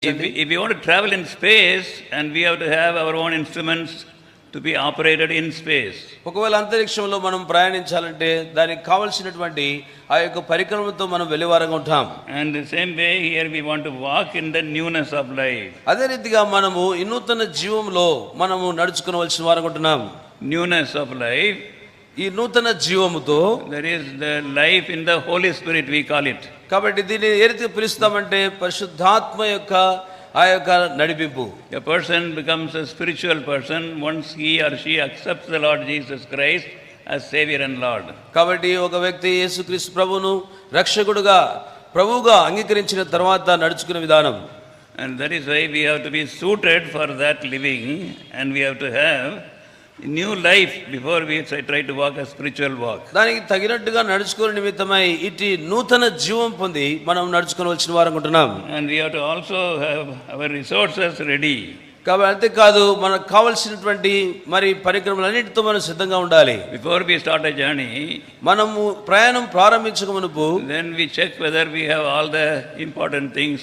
గమనించండి. if we want to travel in space, and we have to have our own instruments to be operated in space. ఒకవేళ అంతరిక్షంలో మనం ప్రయాణించాలంటే దానికి కావలసినటువంటి ఆ యొక్క పరికరంతో మనం వెలివారంగా ఉంటాం. And the same way here we want to walk in the newness of life. అదే రీతిగా మనము ఈ నూతన జీవంలో మనము నడుచుకోవలసిన వారంగా ఉంటున్నాం. Newness of life, ఈ నూతన జీవముతో, there is the life in the Holy Spirit, we call it. కాబట్టి దీన్ని ఏ రీతిగా పిలుస్తామంటే పరిశుద్ధాత్మ యొక్క ఆ యొక్క నడిపింపు. A person becomes a spiritual person once he or she accepts the Lord Jesus Christ as Savior and Lord. కాబట్టి ఒక వ్యక్తి యేసుక్రీస్తు ప్రభువును రక్షకుడుగా ప్రభువుగా అంగీకరించిన తర్వాత నడుచుకునే విధానం. And that is why we have to be suited for that living, and we have to have new life before we try to walk a spiritual walk. దానికి తగినట్టుగా నడుచుకునే నిమిత్తమై ఇటు నూతన జీవం పొంది మనం నడుచుకోవాల్సిన వారంగా ఉంటున్నాం. And we have to also have our resources ready. కాబట్టి అంతేకాదు మనకు కావలసినటువంటి మరి పరికరములన్నిటితో మనం సిద్ధంగా ఉండాలి. Before we start a journey, మనము ప్రయాణం ప్రారంభించక మునుపు then we check whether we have all the important things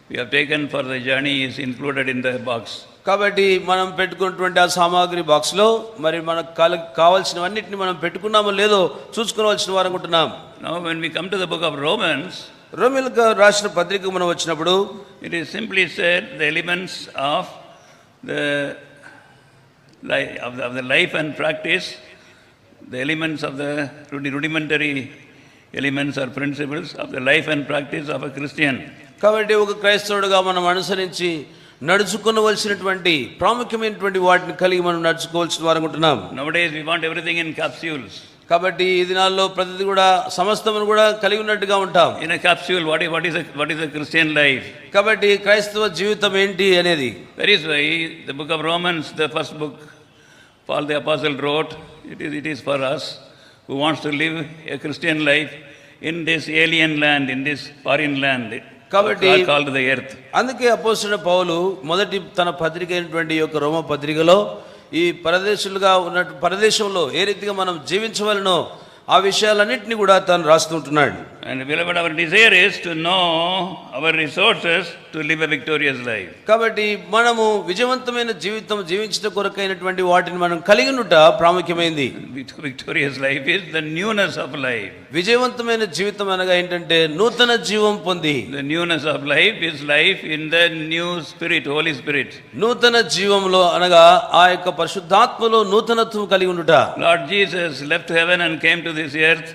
we have taken for the journey is included in the box. కాబట్టి మనం పెట్టుకున్నటువంటి ఆ సామాగ్రి బాక్స్లో మరి మనకు కావాల్సినవన్నిటిని మనం పెట్టుకున్నామో లేదో చూసుకోవాల్సిన వారంగా ఉంటున్నాం. Now when we come to the book of Romans, రోమీయులకు రాసిన పత్రిక మనం వచ్చినప్పుడు it is simply said the elements of the life and practice, the elements of the rudimentary elements or principles of the life and practice of a Christian. కాబట్టి ఒక క్రైస్తవుడిగా మనం అనుసరించి నడుచుకోవలసినటువంటి ప్రాముఖ్యమైనటువంటి వాటిని కలిగి మనం నడుచుకోవాల్సిన వారంగా ఉంటున్నాం. Nowadays we want everything in capsules. కాబట్టి ఈ దినాల్లో ప్రతిదీ కూడా సమస్తమును కూడా కలిగి ఉన్నట్టుగా ఉంటాం. In a capsule, what is a Christian life? కాబట్టి క్రైస్తవ జీవితం ఏంటి అనేది. That is why the book of Romans, the first book Paul the apostle wrote, it is for us who wants to live a Christian life in this alien land, in this foreign land, కాబట్టి called the earth. అందుకే అపోస్తలుడైన పౌలు మొదటి తన పత్రిక అయినటువంటి యొక్క రోమ పత్రికలో ఈ పరదేశులుగా ఉన్న పరదేశంలో ఏ రీతిగా మనం జీవించవలనో ఆ విషయాలన్నింటినీ కూడా తను రాస్తుంటున్నాడు. And beloved, our desire is to know our resources to live a victorious life. కాబట్టి మనము విజయవంతమైన జీవితం జీవించడం కొరకైనటువంటి వాటిని మనం కలిగి ఉండుట ప్రాముఖ్యమైనది. Victorious life is the newness of life. విజయవంతమైన జీవితం అనగా ఏంటంటే నూతన జీవం పొంది. The newness of life is life in the new spirit, Holy Spirit. నూతన జీవంలో అనగా ఆ యొక్క పరిశుద్ధాత్మలో నూతనత్వం కలిగి ఉండుట. Lord Jesus left heaven and came to this earth,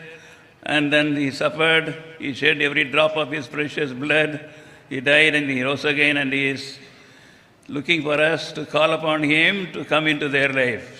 and then he suffered, he shed every drop of his precious blood, he died and he rose again, and he is looking for us to call upon him to come into their life.